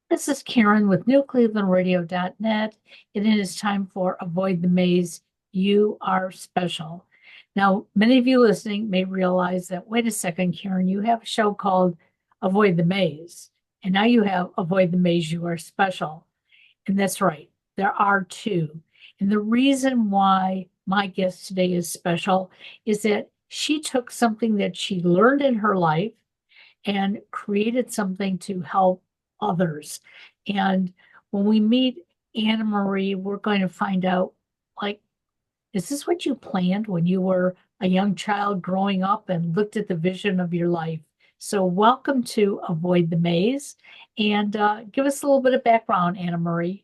This is Karen with newclevelandradio.net, and it is time for Avoid the Maze. You are special. Now, many of you listening may realize that, wait a second, Karen, you have a show called Avoid the Maze, and now you have Avoid the Maze, You Are Special. And that's right, there are two. And the reason why my guest today is special is that she took something that she learned in her life and created something to help others. And when we meet Anna Marie, we're going to find out, like, is this what you planned when you were a young child growing up and looked at the vision of your life? So, welcome to Avoid the Maze, and give us a little bit of background, Anna Marie.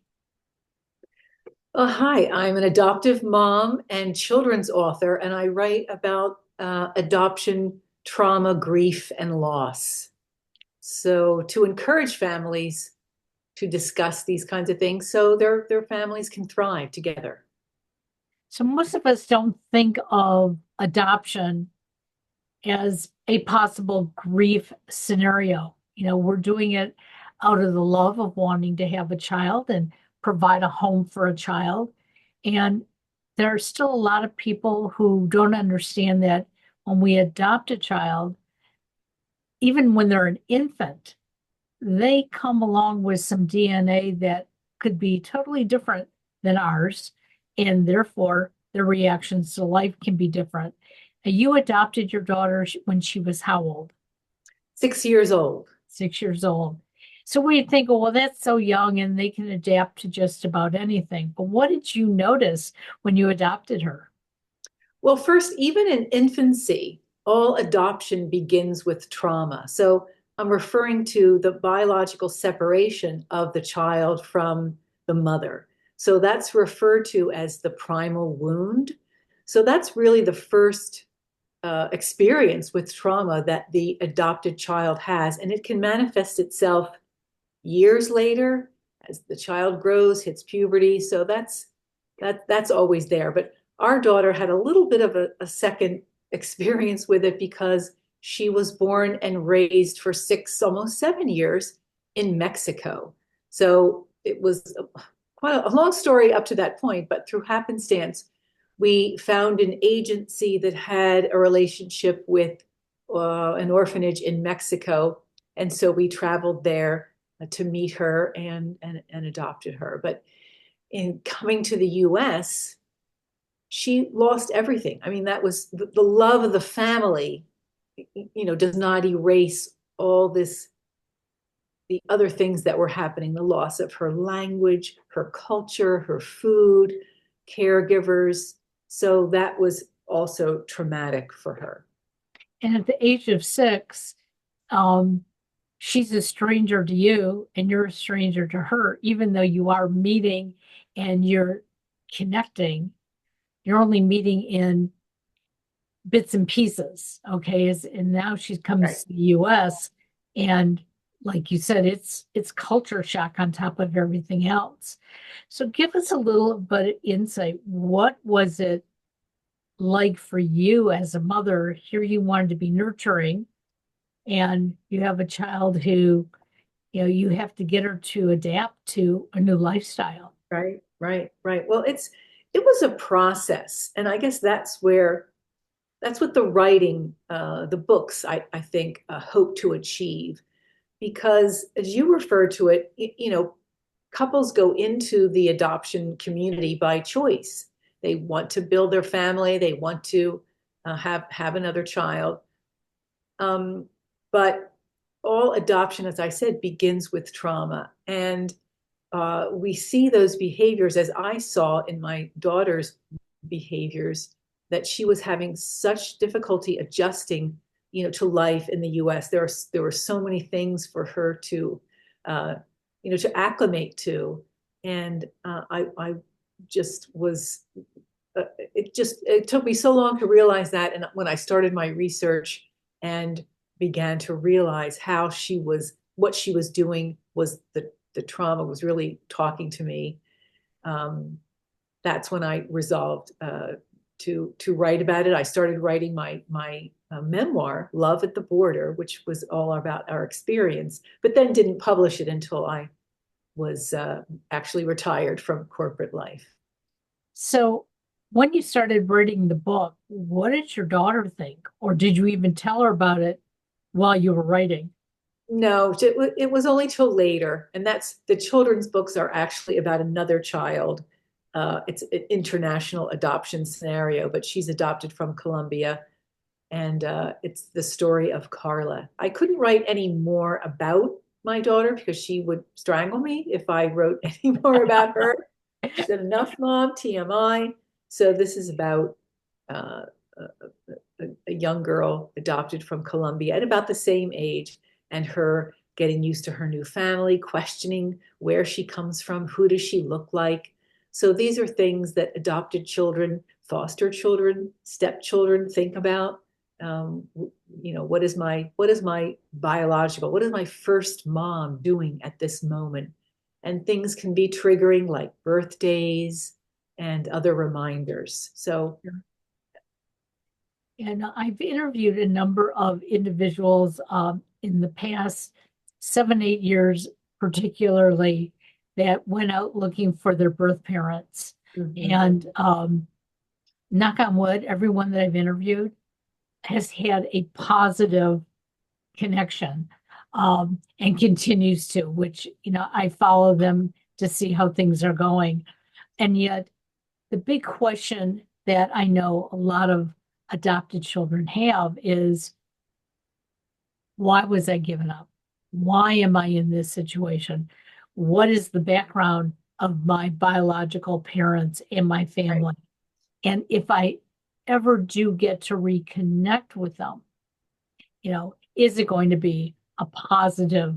Hi, I'm an adoptive mom and children's author, and I write about adoption, trauma, grief, and loss. So, to encourage families to discuss these kinds of things so their families can thrive together. So, most of us don't think of adoption as a possible grief scenario. We're doing it out of the love of wanting to have a child and provide a home for a child. And there are still a lot of people who don't understand that when we adopt a child, even when they're an infant, they come along with some DNA that could be totally different than ours. And therefore, their reactions to life can be different. You adopted your daughter when she was how old? 6 years old. 6 years old. So we think, oh, well, that's so young and they can adapt to just about anything. But what did you notice when you adopted her? Well, first, even in infancy, all adoption begins with trauma. So I'm referring to the biological separation of the child from the mother. So that's referred to as the primal wound. So that's really the first experience with trauma that the adopted child has. And it can manifest itself years later as the child grows, hits puberty. So that's always there. But our daughter had a little bit of a second experience with it because she was born and raised for 6, almost 7 years in Mexico. So it was quite a long story up to that point, but through happenstance, we found an agency that had a relationship with an orphanage in Mexico. And so we traveled there to meet her and adopted her. But in coming to the US, she lost everything. I mean, that was the love of the family, does not erase all this, the other things that were happening, the loss of her language, her culture, her food, caregivers. So that was also traumatic for her. And at the age of 6, um, she's a stranger to you and you're a stranger to her, even though you are meeting and you're connecting. You're only meeting in bits and pieces. Okay. And now she comes Right. to the US and like you said, it's culture shock on top of everything else. So give us a little bit of insight. What was it like for you as a mother? Here you wanted to be nurturing and you have a child who, you have to get her to adapt to a new lifestyle. Right, right, right. Well, it was a process, and I guess that's what the writing, the books, I think, hope to achieve. Because as you refer to it, couples go into the adoption community by choice. They want to build their family. They want to have another child. But all adoption, as I said, begins with trauma, and we see those behaviors as I saw in my daughter's behaviors that she was having such difficulty adjusting, to life in the U.S. There were so many things for her uh, to acclimate to, and I just was. It took me so long to realize that, and when I started my research and began to realize what she was doing was the trauma was really talking to me. Um, that's when I resolved to write about it. I started writing my memoir, Love at the Border, which was all about our experience, but then didn't publish it until I was actually retired from corporate life. So when you started reading the book, what did your daughter think? Or did you even tell her about it while you were writing? No, it was only till later, and that's the children's books are actually about another child. It's an international adoption scenario, but she's adopted from Colombia, and it's the story of Carla. I couldn't write any more about my daughter because she would strangle me if I wrote any more about her. She said, "Enough, Mom, TMI." So this is about uh, a, a young girl adopted from Colombia at about the same age, and her getting used to her new family, questioning where she comes from, who does she look like. So these are things that adopted children, foster children, stepchildren think about. Um, what is my biological, what is my first mom doing at this moment? And things can be triggering like birthdays and other reminders. So And I've interviewed a number of individuals in the past 7, 8 years, particularly, that went out looking for their birth parents. mhm. And knock on wood, everyone that I've interviewed has had a positive connection and continues to, which, I follow them to see how things are going. And yet, the big question that I know a lot of adopted children have is, why was I given up? Why am I in this situation? What is the background of my biological parents and my Right. family? And if I ever do get to reconnect with them, is it going to be a positive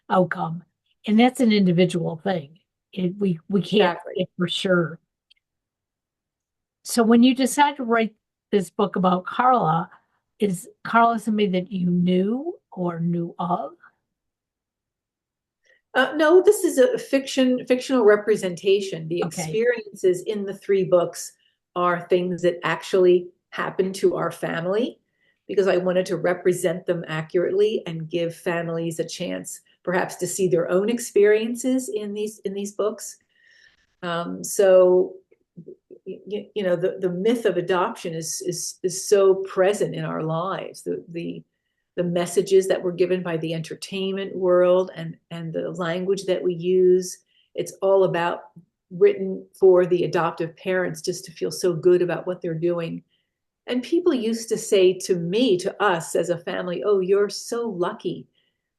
outcome? And that's an individual thing. We can't Exactly. say for sure. So when you decide to write this book about Carla, is Carla somebody that you knew or knew of? No, this is a fictional representation. The Okay. experiences in the three books are things that actually happened to our family because I wanted to represent them accurately and give families a chance perhaps to see their own experiences in these books. So the myth of adoption is so present in our lives. The messages that were given by the entertainment world and the language that we use, it's all about written for the adoptive parents just to feel so good about what they're doing. And people used to say to me, to us as a family, "Oh, you're so lucky."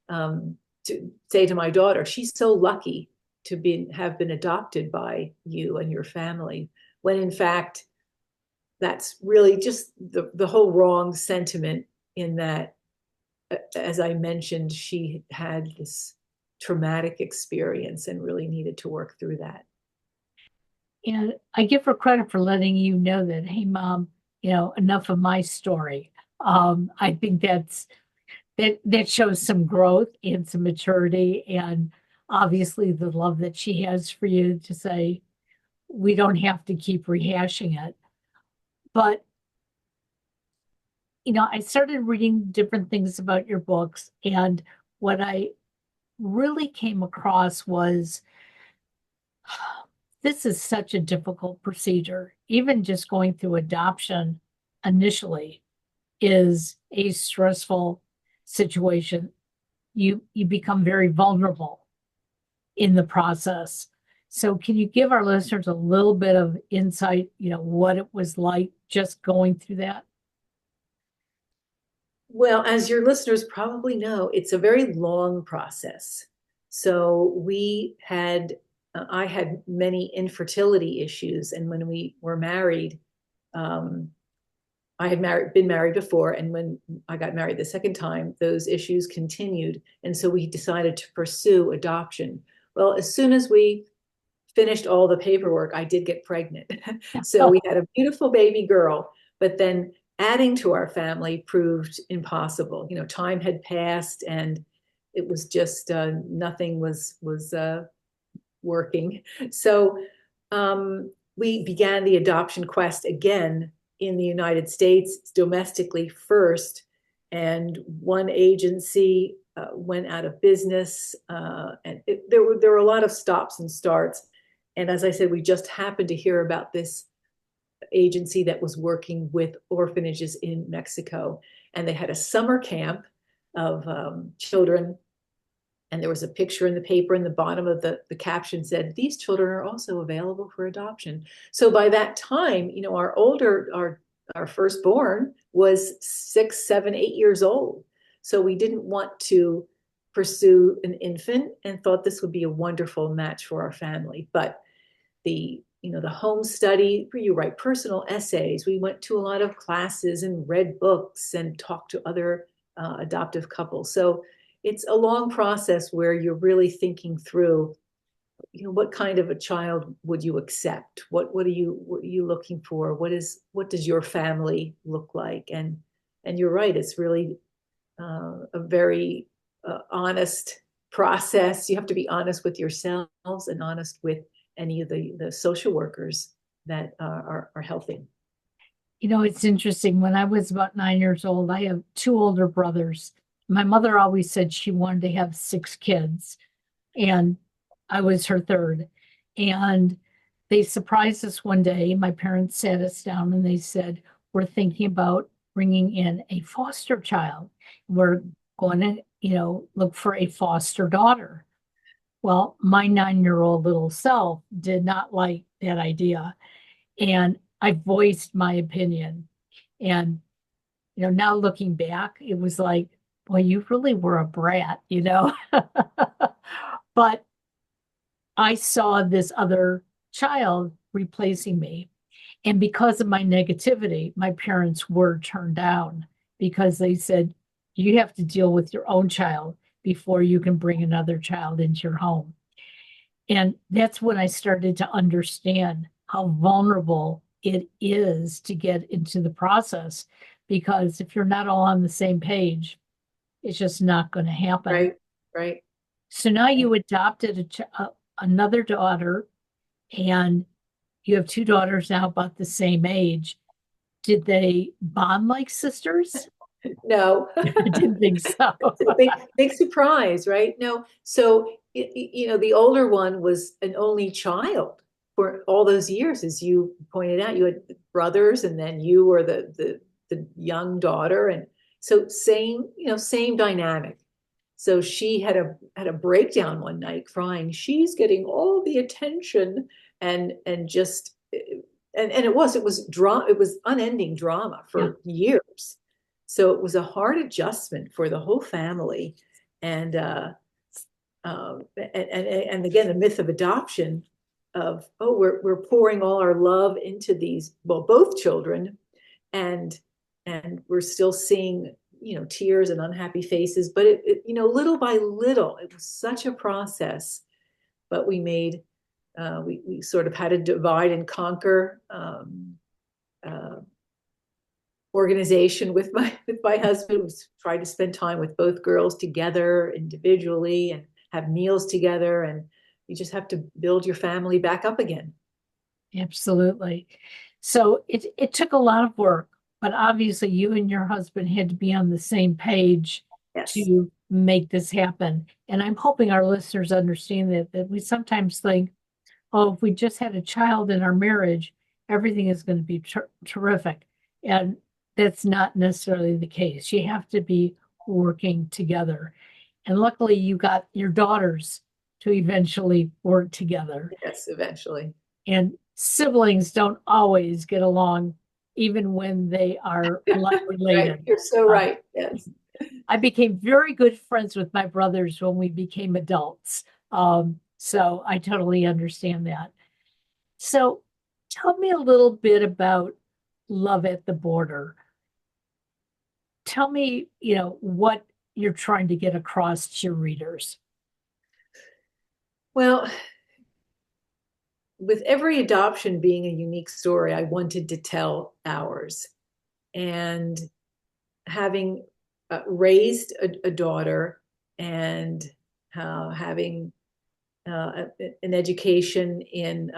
To say to my daughter, "She's so lucky to have been adopted by you and your family," when in fact that's really just the whole wrong sentiment, in that, as I mentioned, she had this traumatic experience and really needed to work through that. And I give her credit for letting you know that, hey, mom, enough of my story. I think that shows some growth and some maturity, and obviously the love that she has for you to say, we don't have to keep rehashing it. But, I started reading different things about your books, and what I really came across was, this is such a difficult procedure. Even just going through adoption initially is a stressful situation. You become very vulnerable in the process. So can you give our listeners a little bit of insight, what it was like just going through that? Well, as your listeners probably know, it's a very long process. So I had many infertility issues, and when we were married, um, I had been married before, and when I got married the second time, those issues continued, and so we decided to pursue adoption. Well, as soon as we finished all the paperwork, I did get pregnant. So we had a beautiful baby girl, but then adding to our family proved impossible. Time had passed, and it was just nothing was working. So we began the adoption quest again in the United States, domestically first, and one agency went out of business, and there were a lot of stops and starts. And as I said, we just happened to hear about this agency that was working with orphanages in Mexico. And they had a summer camp of children. And there was a picture in the paper, and the bottom of the caption said, "These children are also available for adoption." So by that time, our firstborn was 6, 7, 8 years old. So we didn't want to pursue an infant and thought this would be a wonderful match for our family. But the home study, where you write personal essays, we went to a lot of classes and read books and talked to other adoptive couples. So it's a long process where you're really thinking through, what kind of a child would you accept? What are you looking for? What does your family look like? And you're right, it's really a very honest process. You have to be honest with yourselves and honest with any of the social workers that are helping. It's interesting. When I was about 9 years old, I have two older brothers. My mother always said she wanted to have 6 kids, and I was her third. And they surprised us one day. My parents sat us down and they said, "We're thinking about bringing in a foster child. We're going to, look for a foster daughter." Well, my 9-year-old little self did not like that idea. And I voiced my opinion. And, now looking back, it was like, boy, you really were a brat. But I saw this other child replacing me. And because of my negativity, my parents were turned down because they said, you have to deal with your own child before you can bring another child into your home. And that's when I started to understand how vulnerable it is to get into the process. Because if you're not all on the same page, it's just not going to happen. Right, right. So now you adopted another daughter, and you have two daughters now about the same age. Did they bond like sisters? No. I didn't think so. Big surprise, right? No. So, the older one was an only child for all those years, as you pointed out. You had brothers, and then you were the young daughter, and so same dynamic. So she had a breakdown one night, crying. She's getting all the attention, and just and it was drama. It was unending drama for years. So it was a hard adjustment for the whole family, and again, the myth of adoption of, oh, we're pouring all our love into these, well, both children, and we're still seeing tears and unhappy faces, but it little by little, it was such a process. But we made we sort of had to divide and conquer organization with my husband. We tried to spend time with both girls together individually and have meals together, and you just have to build your family back up again. Absolutely. So it took a lot of work, but obviously you and your husband had to be on the same page Yes. to make this happen. And I'm hoping our listeners understand that we sometimes think, oh, if we just had a child in our marriage, everything is going to be terrific. And that's not necessarily the case. You have to be working together. And luckily, you got your daughters to eventually work together. Yes, eventually. And siblings don't always get along, even when they are blood related. Right. You're so right. Yes. I became very good friends with my brothers when we became adults. So I totally understand that. So tell me a little bit about Love at the Border. Tell me, what you're trying to get across to your readers. Well, with every adoption being a unique story, I wanted to tell ours. And having raised a daughter and having an education in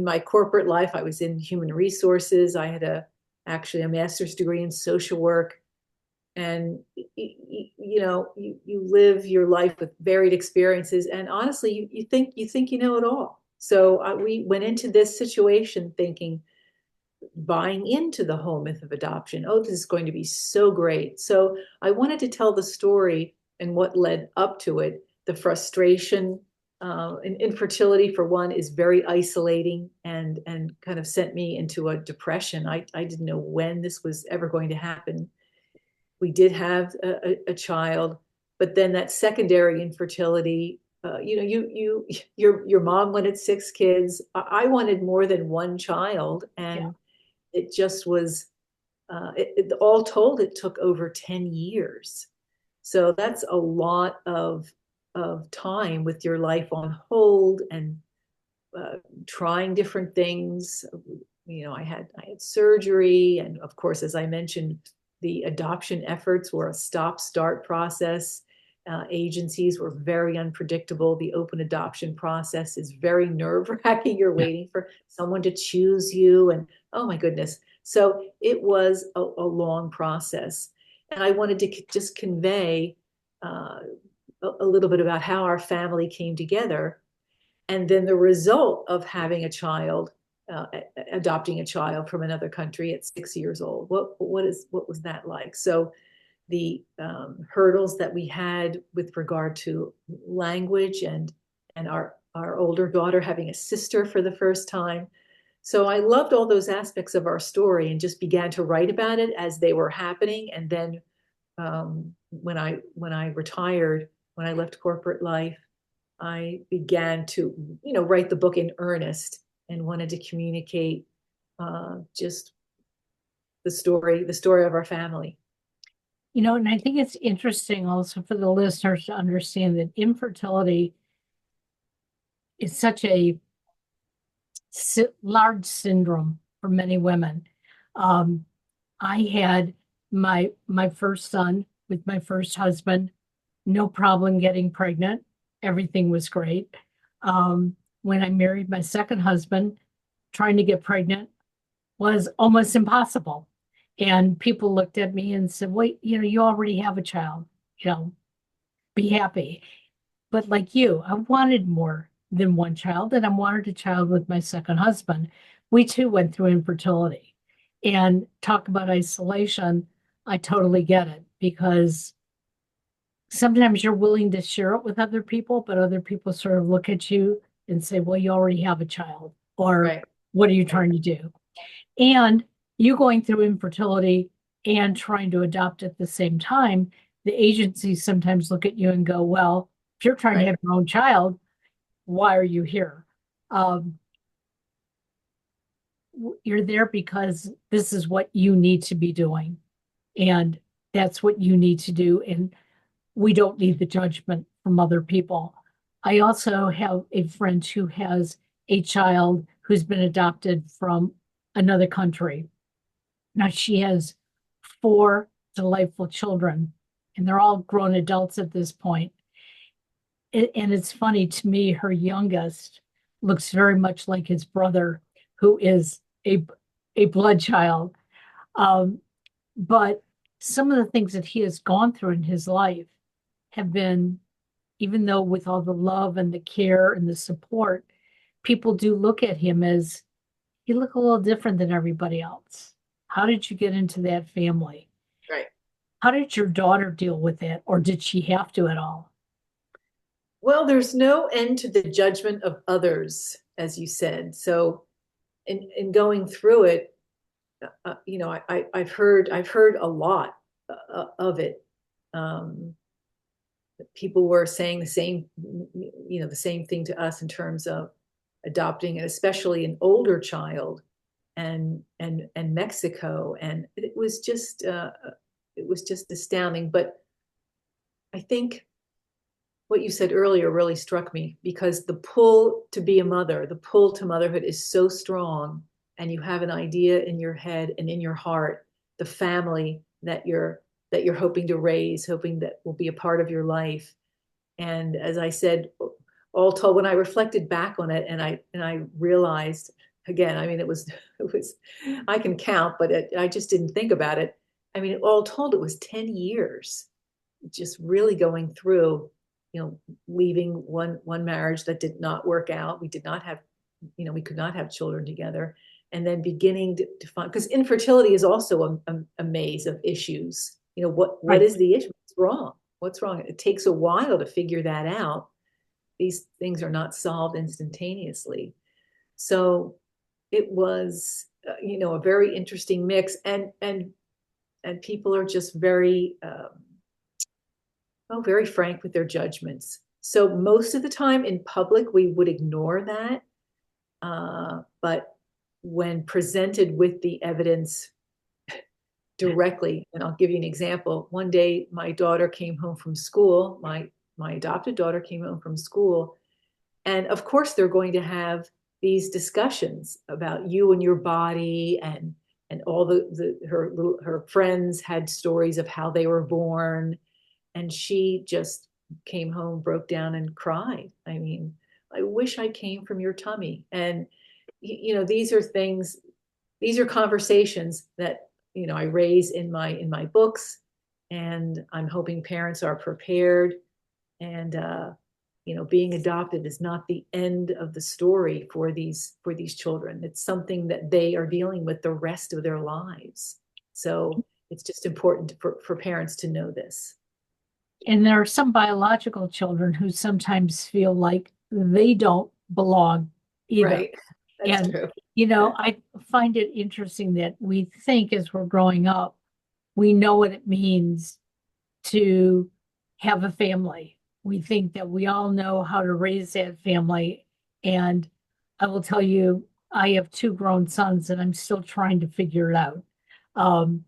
my corporate life, I was in human resources. I had actually a master's degree in social work. and you live your life with varied experiences, and honestly you think you know it all. So we went into this situation thinking, buying into the whole myth of adoption, oh, this is going to be so great. So I wanted to tell the story and what led up to it. The frustration, and infertility, for one, is very isolating, and kind of sent me into a depression. I didn't know when this was ever going to happen. We did have a child, but then that secondary infertility. Your mom wanted 6 kids. I wanted more than one child, Yeah. and it just was. All told, it took over 10 years. So that's a lot of time with your life on hold, and trying different things. I had surgery, and of course, as I mentioned, the adoption efforts were a stop-start process. Agencies were very unpredictable. The open adoption process is very nerve-wracking. You're Yeah. waiting for someone to choose you, and oh my goodness. So it was a long process. And I wanted to just convey a little bit about how our family came together, and then the result of having a child, uh, adopting a child from another country at 6 years old. What was that like? So the hurdles that we had with regard to language, and our older daughter having a sister for the first time. So I loved all those aspects of our story, and just began to write about it as they were happening. And then when I retired, when I left corporate life, I began to, write the book in earnest, and wanted to communicate just the story of our family. And I think it's interesting also for the listeners to understand that infertility is such a large syndrome for many women. Um, I had my first son with my first husband, no problem getting pregnant. Everything was great. When I married my second husband, trying to get pregnant was almost impossible. And people looked at me and said, wait, you already have a child, you know, be happy. But like you, I wanted more than one child, and I wanted a child with my second husband. We too went through infertility. And talk about isolation, I totally get it because sometimes you're willing to share it with other people, but other people sort of look at you and say, well, you already have a child, or Right. what are you Right. trying to do? And you going through infertility and trying to adopt at the same time, the agencies sometimes look at you and go, well, if you're trying to Right. have your own child, why are you here? Um, you're there because this is what you need to be doing. And that's what you need to do. And we don't need the judgment from other people. I also have a friend who has a child who's been adopted from another country. Now she has 4 delightful children, and they're all grown adults at this point. And it's funny to me, her youngest looks very much like his brother, who is a blood child. Um, but some of the things that he has gone through in his life have been, even though with all the love and the care and the support, people do look at him as you look a little different than everybody else. How did you get into that family? Right. How did your daughter deal with it, or did she have to at all? Well, there's no end to the judgment of others, as you said. So in going through it, I've heard a lot of it. Um, People were saying the same thing to us in terms of adopting, and especially an older child, and Mexico, and it was just astounding. But I think what you said earlier really struck me, because the pull to be a mother, the pull to motherhood is so strong, and you have an idea in your head and in your heart, the family that you're hoping to raise, hoping that will be a part of your life. And as I said, all told, when I reflected back on it, and I realized again, I mean, it was I can count, but I just didn't think about it. I mean, all told, it was 10 years just really going through, leaving one marriage that did not work out. We did not have, we could not have children together. And then beginning to find, because infertility is also a maze of issues. What Right. is the issue? What's wrong? What's wrong? It takes a while to figure that out. These things are not solved instantaneously. So it was, a very interesting mix, and people are just very, very frank with their judgments. So most of the time in public, we would ignore that. But when presented with the evidence directly, and I'll give you an example. One day, my daughter came home from school. My adopted daughter came home from school, and of course, they're going to have these discussions about you and your body, and all her friends had stories of how they were born, and she just came home, broke down, and cried. I mean, I wish I came from your tummy. And these are things, these are conversations that I raise in my books, and I'm hoping parents are prepared. And being adopted is not the end of the story for these children. It's something that they are dealing with the rest of their lives. So it's just important for parents to know this. And there are some biological children who sometimes feel like they don't belong either. Right. That's And, true. I find it interesting that we think as we're growing up, we know what it means to have a family. We think that we all know how to raise that family. And I will tell you, I have two grown sons and I'm still trying to figure it out. Um,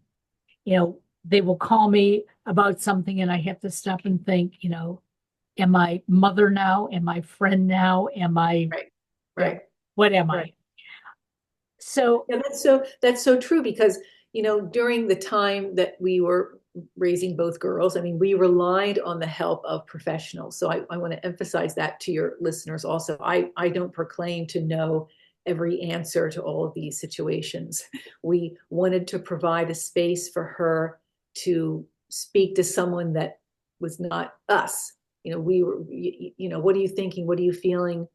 they will call me about something and I have to stop and think, am I mother now? Am I friend now? Am I, Right. yeah, Right. what am Right. I? So, Yeah, that's so true, because during the time that we were raising both girls, I mean, we relied on the help of professionals. So I want to emphasize that to your listeners also. I don't proclaim to know every answer to all of these situations. We wanted to provide a space for her to speak to someone that was not us. We were, what are you thinking? What are you feeling?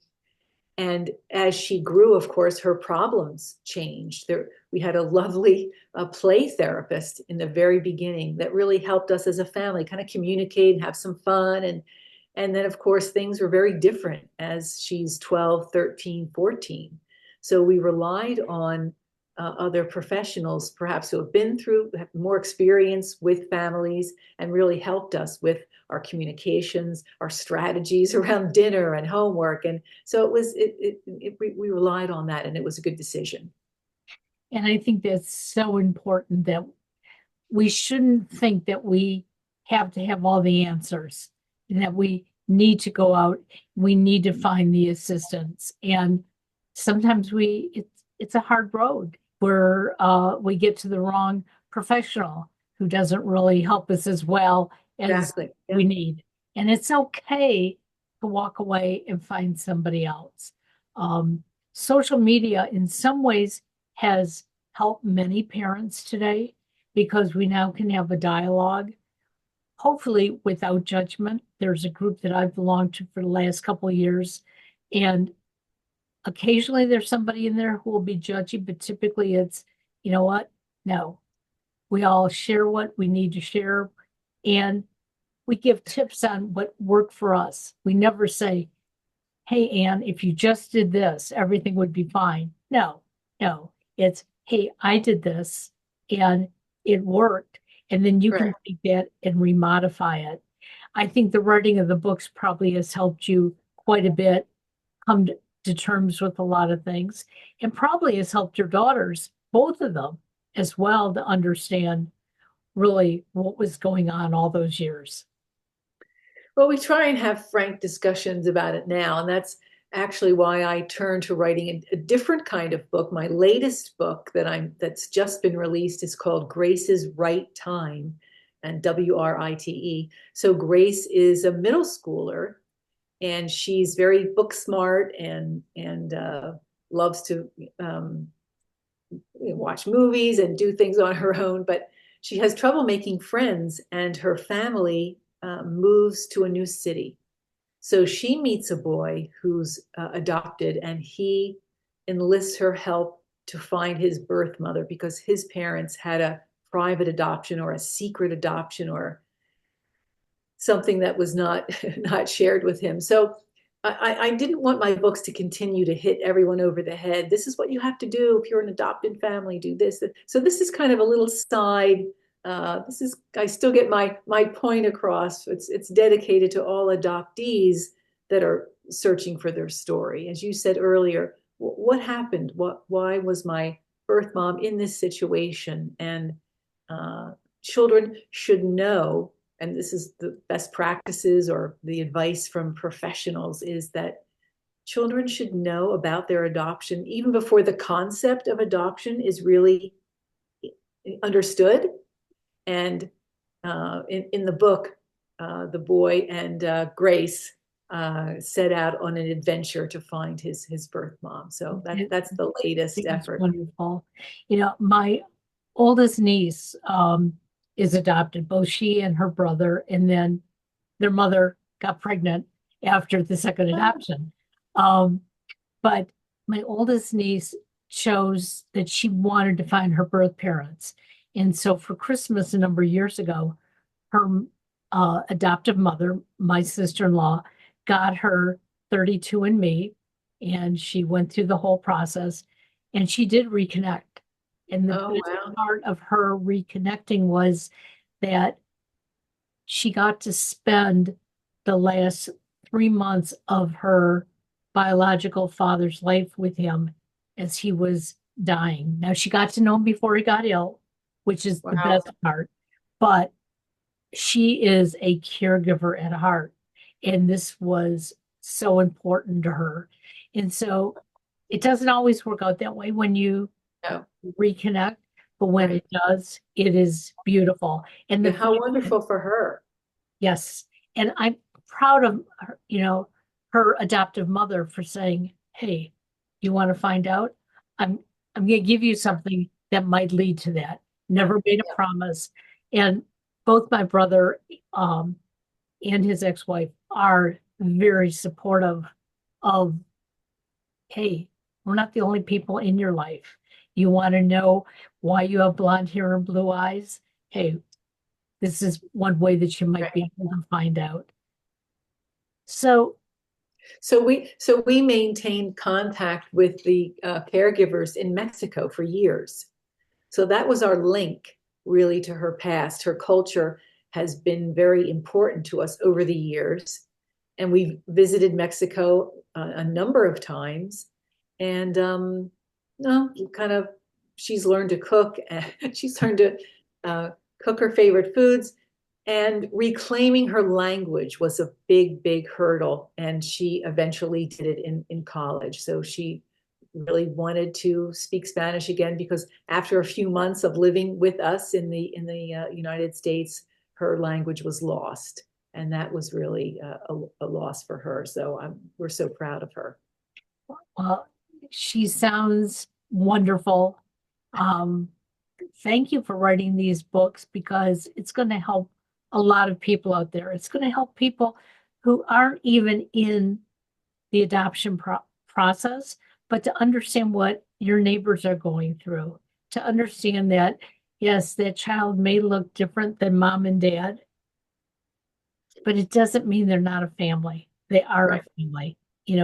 And as she grew, of course, her problems changed. We had a lovely play therapist in the very beginning that really helped us as a family kind of communicate and have some fun. And then, of course, things were very different as she's 12, 13, 14. So we relied on other professionals, perhaps who have been through, have more experience with families, and really helped us with our communications, our strategies around dinner and homework. And so we relied on that, and it was a good decision. and I think that's so important that we shouldn't think that we have to have all the answers and that we need to go out, we need to find the assistance. And sometimes it's a hard road where we get to the wrong professional who doesn't really help us as well as Exactly. Yeah. we need. And it's okay to walk away and find somebody else. Social media in some ways has helped many parents today because we now can have a dialogue, hopefully without judgment. There's a group that I've belonged to for the last couple of years, and occasionally there's somebody in there who will be judgy, but typically it's, you know what? No, we all share what we need to share, and we give tips on what worked for us. We never say, hey, Anne, if you just did this, everything would be fine. No, no, it's, hey, I did this and it worked. And then you can Right. take that and remodify it. I think the writing of the books probably has helped you quite a bit come to terms with a lot of things and probably has helped your daughters, both of them, as well, to understand really what was going on all those years. Well, we try and have frank discussions about it now, and that's actually why I turned to writing a different kind of book. My latest book that's just been released is called Grace's Right Time, and WRITE. So Grace is a middle schooler, and she's very book smart, and loves to watch movies and do things on her own. But she has trouble making friends, and her family moves to a new city. So she meets a boy who's adopted, and he enlists her help to find his birth mother because his parents had a private adoption or a secret adoption or something that was not not shared with him. So I didn't want my books to continue to hit everyone over the head. This is what you have to do if you're an adopted family. Do this. So this is kind of a little side. This is I still get my point across. It's dedicated to all adoptees that are searching for their story. As you said earlier, what happened? Why was my birth mom in this situation? And children should know, and this is the best practices or the advice from professionals, is that children should know about their adoption even before the concept of adoption is really understood. And in the book, the boy and Grace set out on an adventure to find his birth mom. So that's the latest effort. Wonderful. You know, my oldest niece is adopted, both she and her brother, and then their mother got pregnant after the second adoption. But my oldest niece chose that she wanted to find her birth parents. And so for Christmas a number of years ago, her adoptive mother, my sister-in-law, got her 32andMe, and she went through the whole process, and she did reconnect. And the best Wow. part of her reconnecting was that she got to spend the last 3 months of her biological father's life with him as he was dying. Now, she got to know him before he got ill, which is the Wow. best part, but she is a caregiver at heart. And this was so important to her. And so it doesn't always work out that way when you No. reconnect, but when Right. it does, it is beautiful. And the Yeah, how fact that, wonderful for her. yes, and I'm proud of her, her adoptive mother for saying, "Hey, you want to find out? I'm I'm going to give you something that might lead to that." Yeah. Never made a Yeah. promise. And both my brother and his ex-wife are very supportive of, hey, we're not the only people in your life. You want to know why you have blonde hair and blue eyes? Hey, this is one way that you might Right. be able to find out. So, So we maintained contact with the caregivers in Mexico for years. So that was our link really to her past. Her culture has been very important to us over the years. And we've visited Mexico a number of times. And no, kind of, she's learned to cook and she's learned to uh, cook her favorite foods. And reclaiming her language was a big hurdle. And she eventually did it in college. So she really wanted to speak Spanish again because after a few months of living with us in the United States, her language was lost, and that was really a loss for her. So we're so proud of her. well, she sounds wonderful. Um, Thank you for writing these books because it's going to help a lot of people out there. It's going to help people who aren't even in the adoption process, but to understand what your neighbors are going through, to understand that, yes, that child may look different than mom and dad, but it doesn't mean they're not a family. They are a Right. family,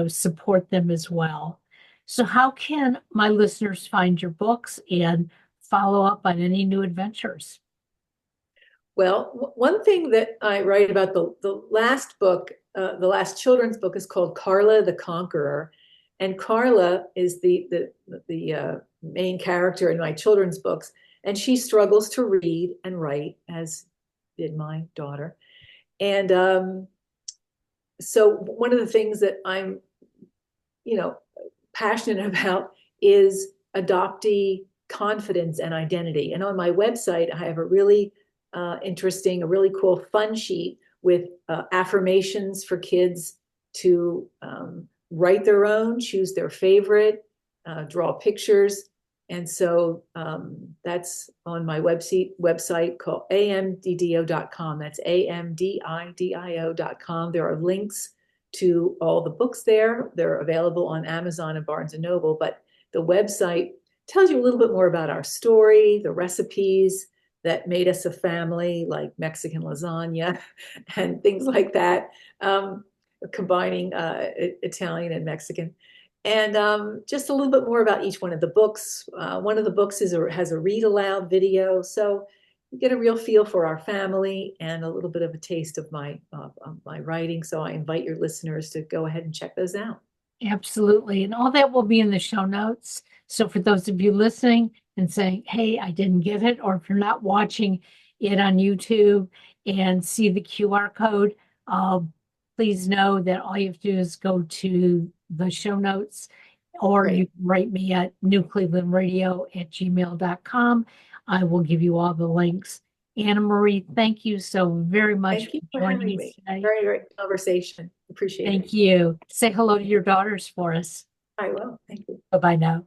support them as well. So, how can my listeners find your books and follow up on any new adventures? Well, one thing that I write about the last book, the last children's book, is called Carla the Conqueror, and Carla is the main character in my children's books, and she struggles to read and write, as did my daughter. And so one of the things that I'm, you know, passionate about is adoptee confidence and identity. And on my website, I have a really interesting, a really cool fun sheet with affirmations for kids to write their own, choose their favorite, draw pictures. And so that's on my website called amdidio.com. That's amdidio.com. There are links to all the books there. They're available on Amazon and Barnes and Noble, but the website tells you a little bit more about our story, the recipes that made us a family, like Mexican lasagna and things like that, combining Italian and Mexican. And just a little bit more about each one of the books. One of the books has a read aloud video. So you get a real feel for our family and a little bit of a taste of my writing. So I invite your listeners to go ahead and check those out. Absolutely. And all that will be in the show notes. So for those of you listening and saying, hey, I didn't get it, or if you're not watching it on YouTube and see the QR code, uh, please know that all you have to do is go to the show notes, or Great. you can write me at newclevelandradio@gmail.com. I will give you all the links. Anna Marie, thank you so very much Thank you for for joining having us me. today. Very great conversation. Appreciate it. Thank you. Say hello to your daughters for us. I will. Thank you. Bye-bye now.